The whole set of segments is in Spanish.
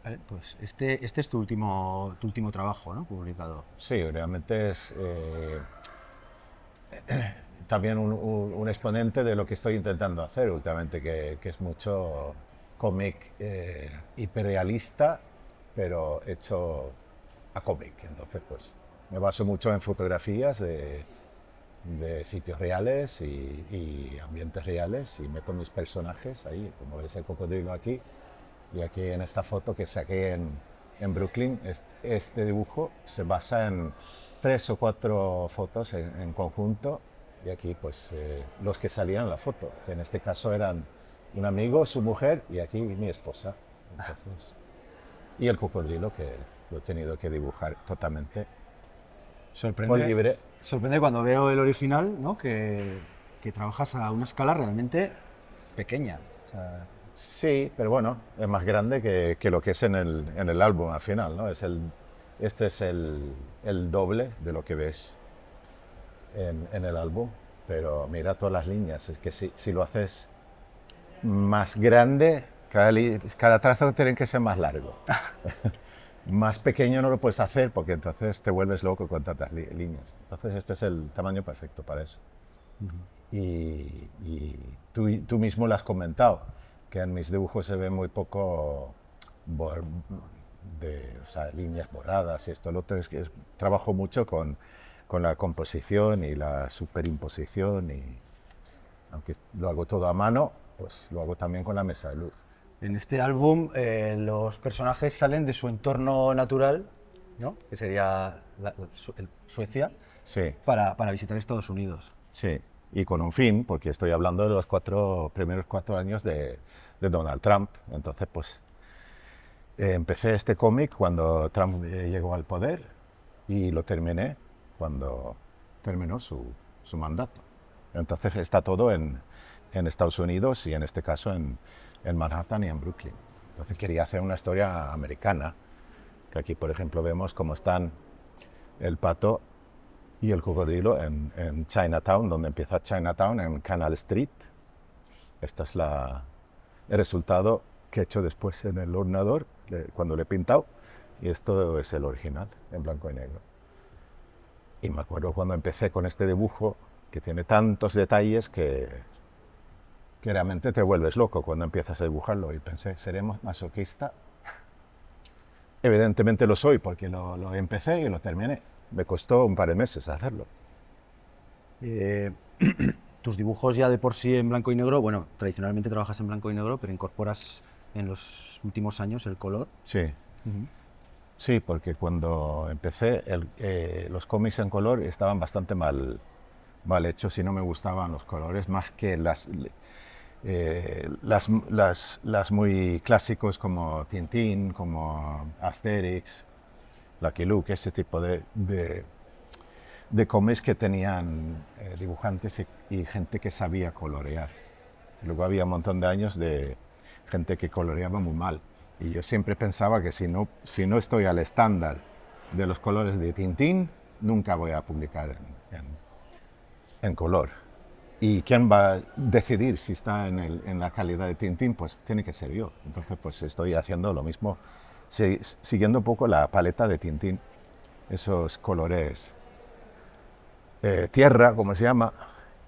Vale, pues este es tu último trabajo, ¿no? Publicado. Sí, realmente es también un exponente de lo que estoy intentando hacer últimamente, que es mucho cómic hiperrealista, pero hecho a cómic. Entonces, pues me baso mucho en fotografías de sitios reales y ambientes reales y meto mis personajes ahí, como ves el cocodrilo aquí, y aquí en esta foto que saqué en Brooklyn, este dibujo se basa en 3 o 4 fotos en conjunto y aquí pues los que salían en la foto, que en este caso eran un amigo, su mujer y aquí mi esposa. Entonces, y el cocodrilo que lo he tenido que dibujar totalmente. Fue Sorprende, libre. sorprende cuando veo el original, ¿no? Que trabajas a una escala realmente pequeña. O sea, Sí, pero bueno, es más grande que lo que es en el álbum al final, ¿no? Este es el doble de lo que ves en el álbum, pero mira todas las líneas, es que si lo haces más grande, cada trazo tiene que ser más largo. Más pequeño no lo puedes hacer porque entonces te vuelves loco con tantas líneas. Entonces este es el tamaño perfecto para eso. Y tú mismo lo has comentado, que en mis dibujos se ve muy poco bor- o sea, líneas borradas y esto. Lo otro es que trabajo mucho con la composición y la superimposición y aunque lo hago todo a mano, pues lo hago también con la mesa de luz. en este álbum los personajes salen de su entorno natural, ¿no? Que sería Suecia, Sí, para visitar Estados Unidos. sí. Y con un fin, porque estoy hablando de los primeros 4 años de Donald Trump. Entonces, pues empecé este cómic cuando Trump llegó al poder y lo terminé cuando terminó su mandato. Entonces está todo en Estados Unidos y en este caso en Manhattan y en Brooklyn. Entonces quería hacer una historia americana, que aquí por ejemplo vemos cómo están el pato y el cocodrilo en Chinatown, donde empieza Chinatown, en Canal Street. Este es el resultado que he hecho después en el ordenador, cuando le he pintado, y esto es el original, en blanco y negro. Y me acuerdo cuando empecé con este dibujo, que tiene tantos detalles que realmente te vuelves loco cuando empiezas a dibujarlo. Y pensé, ¿seré masoquista? Evidentemente lo soy, porque lo empecé y lo terminé. Me costó un par de meses hacerlo. Eh, Tus dibujos ya de por sí en blanco y negro, bueno, tradicionalmente trabajas en blanco y negro, pero incorporas en los últimos años el color. Sí, sí, porque cuando empecé los cómics en color estaban bastante mal hechos y no me gustaban los colores más que las muy clásicos como Tintín, como Asterix, Lucky Luke, ese tipo de cómics que tenían dibujantes y gente que sabía colorear. Luego había un montón de años de gente que coloreaba muy mal. Y yo siempre pensaba que si no estoy al estándar de los colores de Tintín, nunca voy a publicar en color. ¿Y quién va a decidir si está en la calidad de Tintín? Pues tiene que ser yo. Entonces, pues estoy haciendo lo mismo, siguiendo un poco la paleta de Tintín, esos colores tierra, como se llama,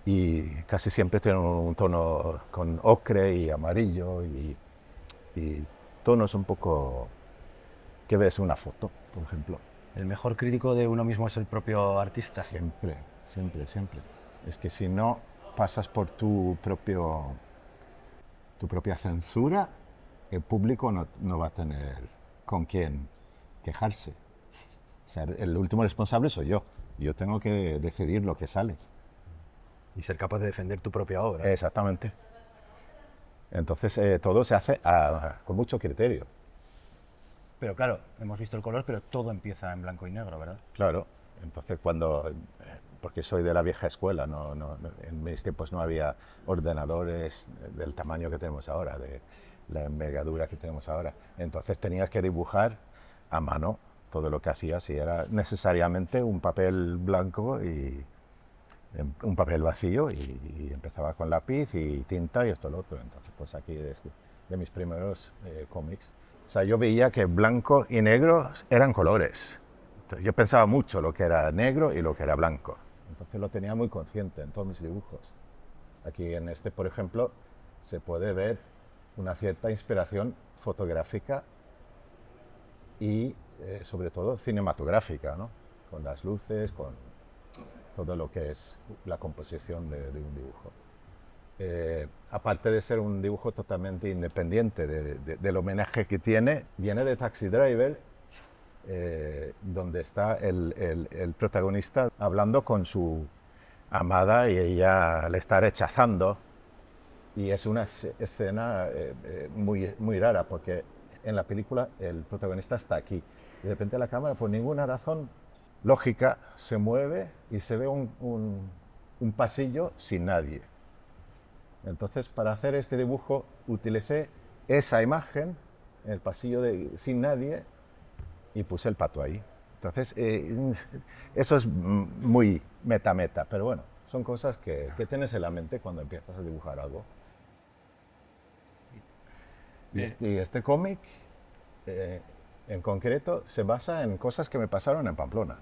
y casi siempre tienen un tono con ocre y amarillo y tonos un poco que ves en una foto, por ejemplo. El mejor crítico de uno mismo es el propio artista. Siempre, siempre, siempre. Es que si no pasas por tu propia censura, el público no va a tener con quién quejarse. O sea, el último responsable soy yo. Yo tengo que decidir lo que sale. Y ser capaz de defender tu propia obra. Exactamente. Entonces todo se hace con mucho criterio. Pero claro, hemos visto el color, pero todo empieza en blanco y negro, ¿verdad? Claro. Entonces porque soy de la vieja escuela, en mis tiempos no había ordenadores del tamaño que tenemos ahora, de la envergadura que tenemos ahora. Entonces tenías que dibujar a mano todo lo que hacías y era necesariamente un papel blanco y un papel vacío y empezaba con lápiz y tinta y esto lo otro. Entonces pues aquí de mis primeros cómics. O sea, yo veía que blanco y negro eran colores. Entonces, yo pensaba mucho lo que era negro y lo que era blanco. Entonces lo tenía muy consciente en todos mis dibujos. Aquí en este, por ejemplo, se puede ver una cierta inspiración fotográfica y sobre todo cinematográfica, ¿no? Con las luces, con todo lo que es la composición de un dibujo. Aparte de ser un dibujo totalmente independiente del homenaje que tiene, viene de Taxi Driver, donde está el protagonista hablando con su amada y ella le está rechazando. Y es una escena muy rara porque en la película el protagonista está aquí y de repente la cámara por ninguna razón lógica se mueve y se ve un pasillo sin nadie. Entonces, para hacer este dibujo utilicé esa imagen, el pasillo sin nadie, y puse el pato ahí. Entonces, eso es muy meta, pero bueno, son cosas que tienes en la mente cuando empiezas a dibujar algo. Y este cómic, en concreto, se basa en cosas que me pasaron en Pamplona.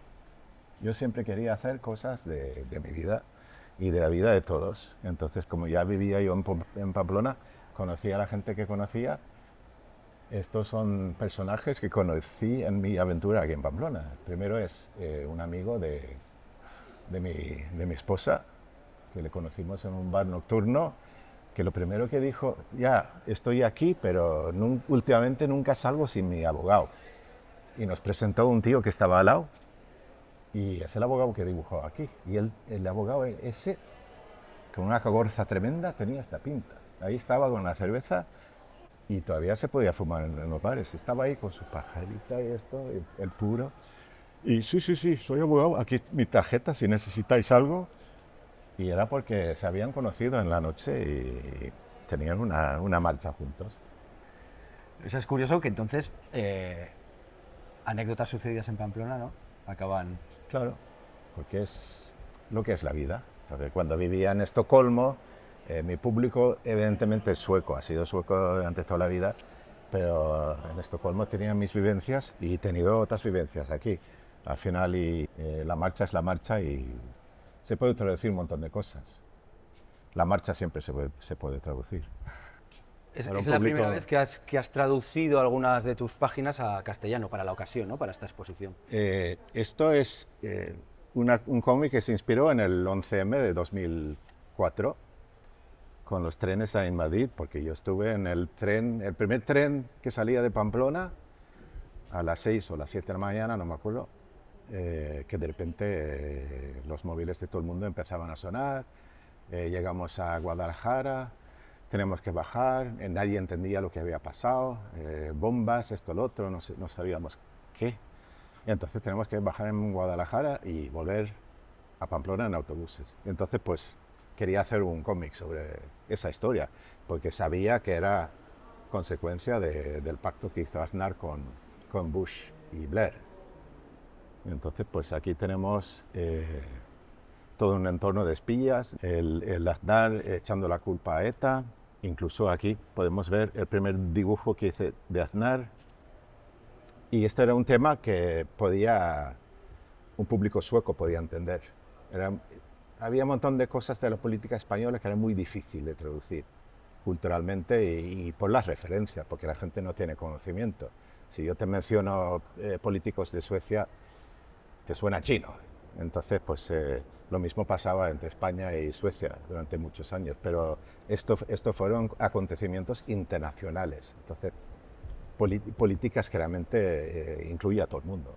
Yo siempre quería hacer cosas de mi vida y de la vida de todos. Entonces, como ya vivía yo en Pamplona, conocía a la gente que conocía. Estos son personajes que conocí en mi aventura aquí en Pamplona. El primero es un amigo de mi esposa, que le conocimos en un bar nocturno, que lo primero que dijo, ya, estoy aquí, pero últimamente nunca salgo sin mi abogado. Y nos presentó un tío que estaba al lado, y es el abogado que dibujó aquí. Y el abogado ese, con una cogorza tremenda, tenía esta pinta. Ahí estaba con la cerveza y todavía se podía fumar en los bares. Estaba ahí con su pajarita y esto, el puro. Y sí, soy abogado, aquí mi tarjeta si necesitáis algo. Y era porque se habían conocido en la noche y tenían una marcha juntos. Eso es curioso que entonces anécdotas sucedidas en Pamplona, ¿no? Acaban... Claro, porque es lo que es la vida. Entonces, cuando vivía en Estocolmo, mi público evidentemente es sueco, ha sido sueco durante toda la vida, pero en Estocolmo tenía mis vivencias y he tenido otras vivencias aquí. Al final, la marcha es la marcha y se puede traducir un montón de cosas. La marcha siempre se puede traducir. Es la primera vez que has traducido algunas de tus páginas a castellano para la ocasión, ¿no? Para esta exposición. Esto es un cómic que se inspiró en el 11M de 2004, con los trenes en Madrid, porque yo estuve en el primer tren que salía de Pamplona a las 6 o las 7 de la mañana, no me acuerdo, que de repente los móviles de todo el mundo empezaban a sonar, llegamos a Guadalajara, tenemos que bajar, nadie entendía lo que había pasado, bombas, esto, lo otro, no sabíamos qué. Y entonces tenemos que bajar en Guadalajara y volver a Pamplona en autobuses. Y entonces pues quería hacer un cómic sobre esa historia, porque sabía que era consecuencia del pacto que hizo Aznar con Bush y Blair. Y entonces pues aquí tenemos todo un entorno de espías, el Aznar echando la culpa a ETA. Incluso aquí podemos ver el primer dibujo que hice de Aznar. Y esto era un tema que un público sueco podía entender. Había un montón de cosas de la política española que era muy difícil de traducir culturalmente y por las referencias, porque la gente no tiene conocimiento. Si yo te menciono políticos de Suecia, te suena chino. Entonces, pues lo mismo pasaba entre España y Suecia durante muchos años, pero esto fueron acontecimientos internacionales. Entonces, políticas que realmente incluye a todo el mundo.